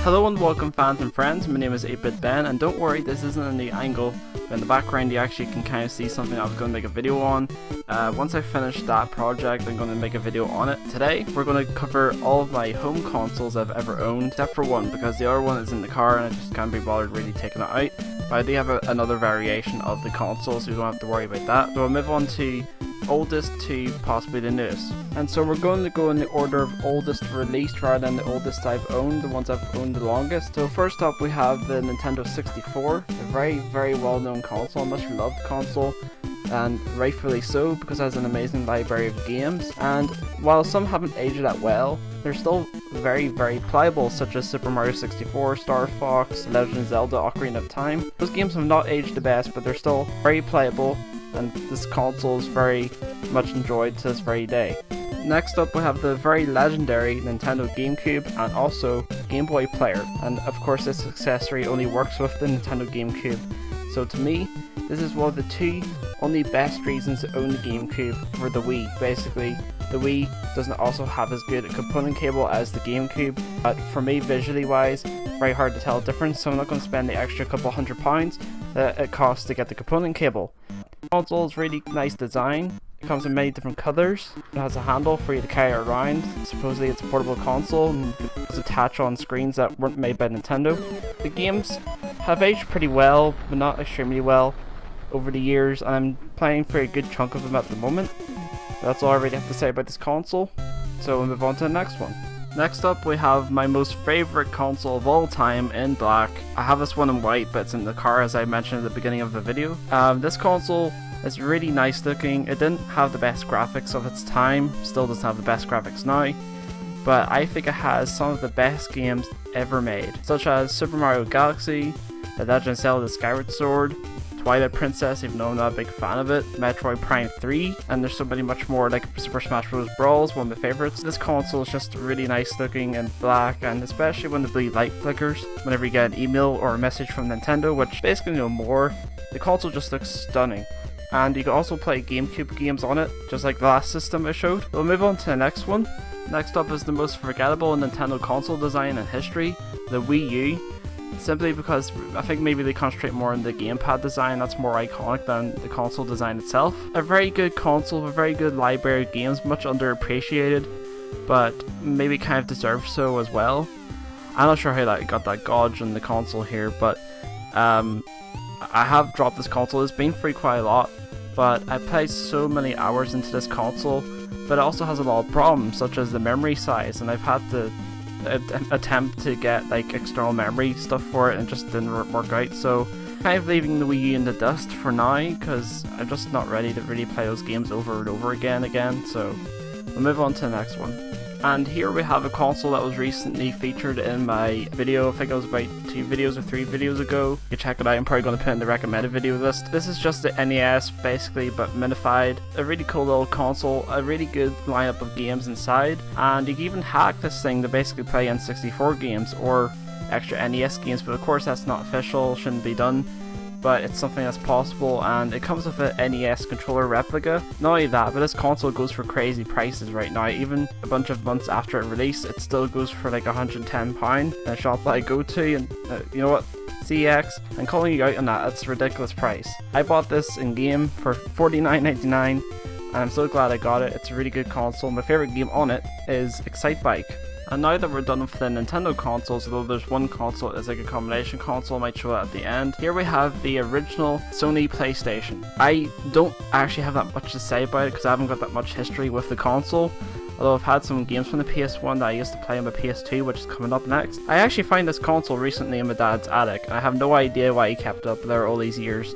Hello and welcome fans and friends, my name is 8-Bit Ben, and don't worry, this isn't in the angle, but in the background you actually can kind of see something I was going to make a video on. Once I finish that project, I'm going to make a video on it. Today, we're going to cover all of my home consoles I've ever owned, except for one, because the other one is in the car and I just can't be bothered really taking it out. But I do have another variation of the console, so you don't have to worry about that. So I'll move on to oldest to possibly the newest. And so we're going to go in the order of oldest released rather than the oldest I've owned, the ones I've owned the longest. So first up we have the Nintendo 64, a very well known console, a much loved console, and rightfully so because it has an amazing library of games, and while some haven't aged that well, they're still very pliable, such as Super Mario 64, Star Fox, Legend of Zelda, Ocarina of Time. Those games have not aged the best, but they're still very playable, and this console is very much enjoyed to this very day. Next up we have the very legendary Nintendo GameCube and also Game Boy Player, and of course this accessory only works with the Nintendo GameCube. So to me, this is one of the two only best reasons to own the GameCube for the Wii. Basically, the Wii doesn't also have as good a component cable as the GameCube, but for me, visually wise, very hard to tell the difference, so I'm not going to spend the extra couple £100 that it costs to get the component cable. The console is really nice design. It comes in many different colors. It has a handle for you to carry it around. Supposedly it's a portable console and it's attached on screens that weren't made by Nintendo. The games have aged pretty well, but not extremely well over the years, and I'm playing for a good chunk of them at the moment. That's all I really have to say about this console, so we'll move on to the next one. Next up we have my most favourite console of all time in black. I have this one in white, but it's in the car as I mentioned at the beginning of the video. This console is really nice looking. It didn't have the best graphics of its time, still doesn't have the best graphics now, but I think it has some of the best games ever made, such as Super Mario Galaxy, The Legend of Zelda Skyward Sword, Twilight Princess, even though I'm not a big fan of it, Metroid Prime 3, and there's so many much more, like Super Smash Bros. Brawl is one of my favourites. This console is just really nice looking in black, and especially when the blue light flickers, whenever you get an email or a message from Nintendo, which basically no more, the console just looks stunning. And you can also play GameCube games on it, just like the last system I showed. We'll move on to the next one. Next up is the most forgettable Nintendo console design in history, the Wii U. Simply because I think maybe they concentrate more on the gamepad design that's more iconic than the console design itself. A very good console, a very good library of games, much underappreciated, but maybe kind of deserves so as well. I'm not sure how that got that gauge on the console here, but I have dropped this console. It's been free quite a lot, but I played so many hours into this console, but it also has a lot of problems, such as the memory size, and I've had to attempt to get like external memory stuff for it and it just didn't work out, so kind of leaving the Wii U in the dust for now because I'm just not ready to really play those games over and over again, so we'll move on to the next one. And here we have a console that was recently featured in my video. I think it was about 2 videos or 3 videos ago. You can check it out. I'm probably going to put it in the recommended video list. This is just the NES basically, but minified. A really cool little console, a really good lineup of games inside, and you can even hack this thing to basically play N64 games or extra NES games, but of course that's not official, shouldn't be done. But it's something that's possible, and it comes with an NES controller replica. Not only that, but this console goes for crazy prices right now. Even a bunch of months after it released, it still goes for like £110 in a shop that I go to, and you know what? CX, I'm calling you out on that, that's a ridiculous price. I bought this in game for $49.99, and I'm so glad I got it. It's a really good console. My favourite game on it is Excitebike. And now that we're done with the Nintendo consoles, although there's one console that's like a combination console, I might show it at the end. Here we have the original Sony PlayStation. I don't actually have that much to say about it because I haven't got that much history with the console. Although I've had some games from the PS1 that I used to play on my PS2, which is coming up next. I actually found this console recently in my dad's attic, and I have no idea why he kept it up there all these years.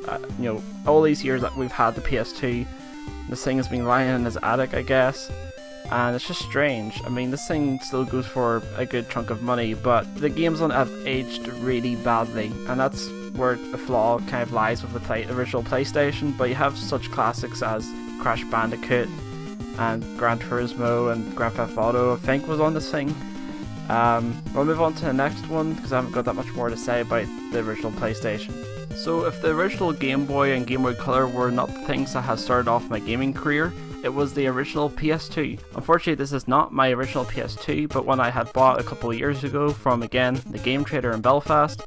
All these years that we've had the PS2, this thing has been lying in his attic, I guess. And it's just strange. I mean, this thing still goes for a good chunk of money, but the games on it have aged really badly, and that's where the flaw kind of lies with the original PlayStation. But you have such classics as Crash Bandicoot and Gran Turismo and Grand Theft Auto, I think, was on this thing. We'll move on to the next one because I haven't got that much more to say about the original PlayStation. So if the original Game Boy and Game Boy Color were not the things that had started off my gaming career, it was the original PS2. Unfortunately, this is not my original PS2, but one I had bought a couple of years ago from, again, the Game Trader in Belfast.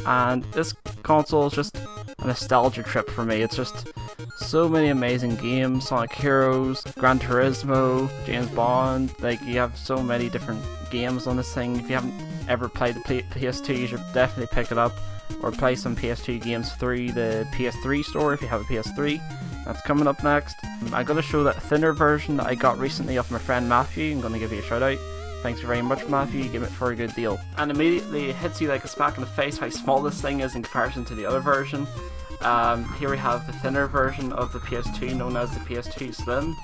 And this console is just a nostalgia trip for me. It's just so many amazing games: Sonic Heroes, Gran Turismo, James Bond. Like, you have so many different games on this thing. If you haven't ever played the PS2, you should definitely pick it up, or play some PS2 games through the PS3 store if you have a PS3. That's coming up next. I'm going to show that thinner version that I got recently off my friend Matthew. I'm going to give you a shout out. Thanks very much, Matthew, you gave it for a good deal. And immediately it hits you like a smack in the face how small this thing is in comparison to the other version. Here we have the thinner version of the PS2, known as the PS2 Slim.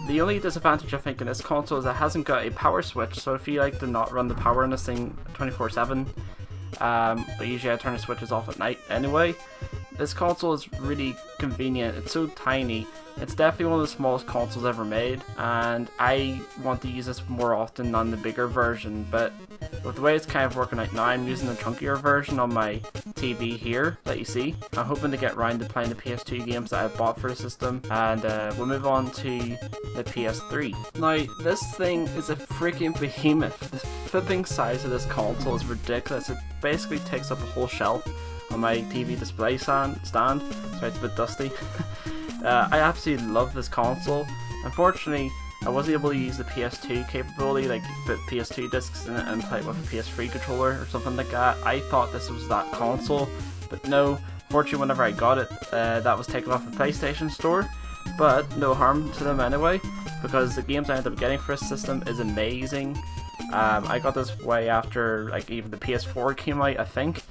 The only disadvantage I think in this console is it hasn't got a power switch, so if you like to not run the power in this thing 24/7, but usually I turn the switches off at night anyway. This console is really convenient. It's so tiny. It's definitely one of the smallest consoles ever made, and I want to use this more often than the bigger version, but with the way it's kind of working out now, I'm using the chunkier version on my TV here that you see. I'm hoping to get around to playing the PS2 games that I bought for the system, and we'll move on to the PS3. Now, this thing is a freaking behemoth. The flipping size of this console is ridiculous. It basically takes up a whole shelf on my TV display stand. Sorry, it's a bit dusty. I absolutely love this console. Unfortunately, I wasn't able to use the PS2 capability, like put PS2 discs in it and play it with a PS3 controller or something like that. I thought this was that console, but no. Fortunately, whenever I got it, that was taken off the PlayStation store. But no harm to them anyway, because the games I ended up getting for this system is amazing. I got this way after like even the PS4 came out, I think,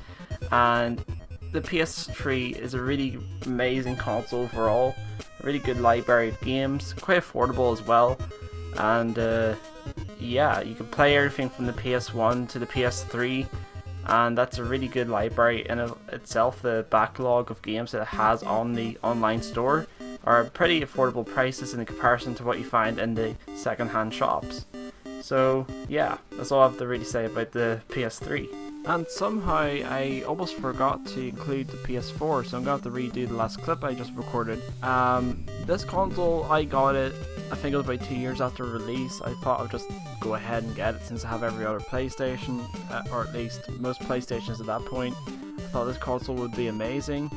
and the PS3 is a really amazing console overall. A really good library of games, quite affordable as well, and yeah, you can play everything from the PS1 to the PS3, and that's a really good library in itself. The backlog of games that it has on the online store are pretty affordable prices in comparison to what you find in the second-hand shops. So yeah, that's all I have to really say about the PS3. And somehow I almost forgot to include the PS4, so I'm going to have to redo the last clip I just recorded. This console, I got it, I think it was about 2 years after release. I thought I'd just go ahead and get it since I have every other PlayStation, or at least most PlayStations at that point. I thought this console would be amazing.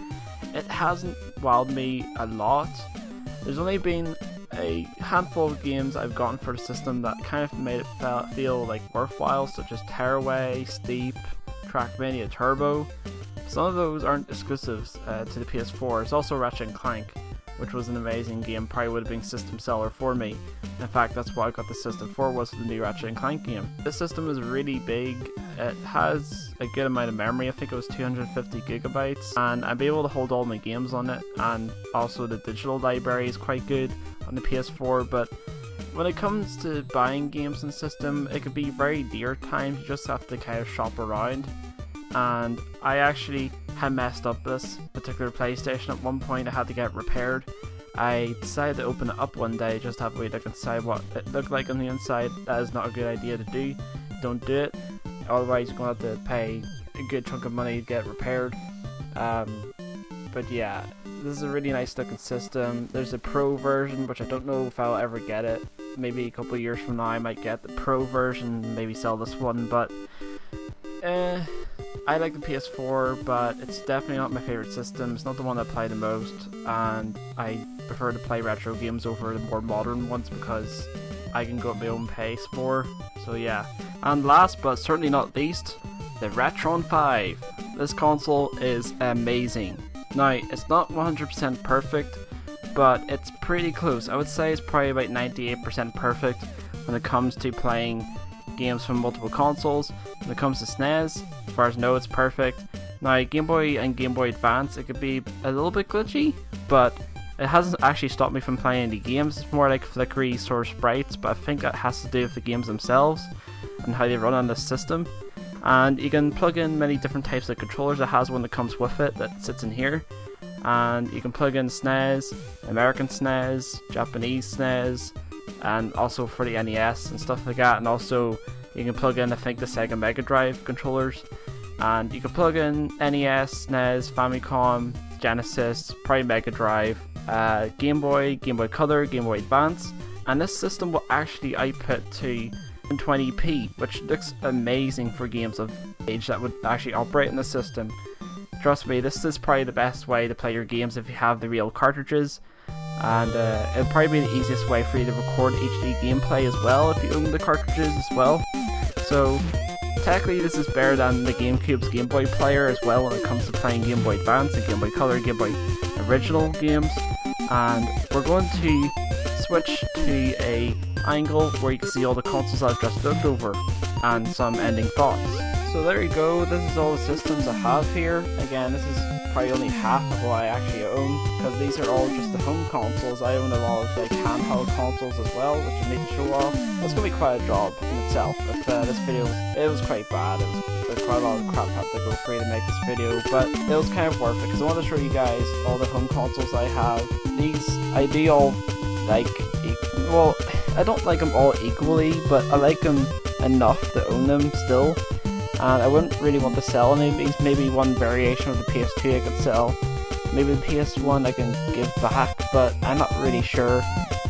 It hasn't wowed me a lot. There's only been a handful of games I've gotten for the system that kind of made it feel like worthwhile, such as Tearaway, Steep, Trackmania Turbo. Some of those aren't exclusives to the PS4. It's also Ratchet & Clank, which was an amazing game, probably would have been system seller for me. In fact, that's what I got the system for, was the new Ratchet & Clank game. This system is really big. It has a good amount of memory. I think it was 250 gigabytes, and I'll be able to hold all my games on it, and also the digital library is quite good on the PS4, but when it comes to buying games in the system, it can be very dear at times. You just have to kind of shop around, and I actually had messed up this particular PlayStation at one point. I had to get it repaired. I decided to open it up one day just to have a wee look inside what it looked like on the inside. That is not a good idea to do. Don't do it, otherwise you're going to have to pay a good chunk of money to get it repaired. But yeah, this is a really nice looking system. There's a Pro version, which I don't know if I'll ever get it. Maybe a couple of years from now I might get the Pro version, maybe sell this one, but I like the PS4, but it's definitely not my favourite system. It's not the one I play the most, and I prefer to play retro games over the more modern ones because I can go at my own pace more. So yeah. And last but certainly not least, the Retron 5. This console is amazing. Now, it's not 100% perfect, but it's pretty close. I would say it's probably about 98% perfect when it comes to playing games from multiple consoles. When it comes to SNES, as far as I know, it's perfect. Now, Game Boy and Game Boy Advance, it could be a little bit glitchy, but it hasn't actually stopped me from playing any games. It's more like flickery sort of sprites, but I think that has to do with the games themselves and how they run on the system. And you can plug in many different types of controllers. It has one that comes with it that sits in here, and you can plug in SNES, American SNES, Japanese SNES, and also for the NES and stuff like that. And also you can plug in, I think, the Sega Mega Drive controllers, and you can plug in NES, SNES, Famicom, Genesis, probably Mega Drive, Game Boy, Game Boy Color, Game Boy Advance, and this system will actually output to 720p, which looks amazing for games of age that would actually operate in the system. Trust me, this is probably the best way to play your games if you have the real cartridges, and it'll probably be the easiest way for you to record HD gameplay as well if you own the cartridges as well. So technically this is better than the GameCube's Game Boy player as well when it comes to playing Game Boy Advance and Game Boy Color, Game Boy original games. And we're going to switch to a angle where you can see all the consoles I've just looked over and some ending thoughts. So there you go, this is all the systems I have here. Again, this is probably only half of what I actually own, because these are all just the home consoles. I own a lot of like handheld consoles as well, which I need to show off. That's going to be quite a job in itself. If this video, it was quite bad, there's quite a lot of crap I had to go through to make this video, but it was kind of worth it, because I want to show you guys all the home consoles I have. These, I do all like, well, I don't like them all equally, but I like them enough to own them still. And I wouldn't really want to sell any of these. Maybe one variation of the PS2 I could sell. Maybe the PS1 I can give back, but I'm not really sure.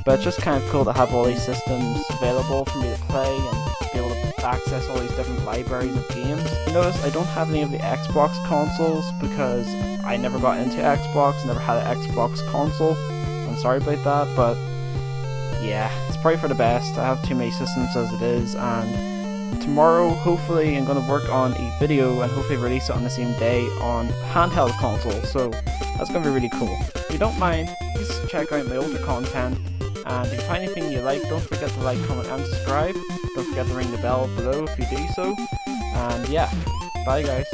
But it's just kind of cool to have all these systems available for me to play and be able to access all these different libraries of games. Notice I don't have any of the Xbox consoles because I never got into Xbox, never had an Xbox console. I'm sorry about that, but yeah, it's probably for the best. I have too many systems as it is, and tomorrow, hopefully, I'm going to work on a video and hopefully release it on the same day on handheld console, so that's going to be really cool. If you don't mind, please check out my older content, and if you find anything you like, don't forget to like, comment and subscribe. Don't forget to ring the bell below if you do so, and yeah, bye guys.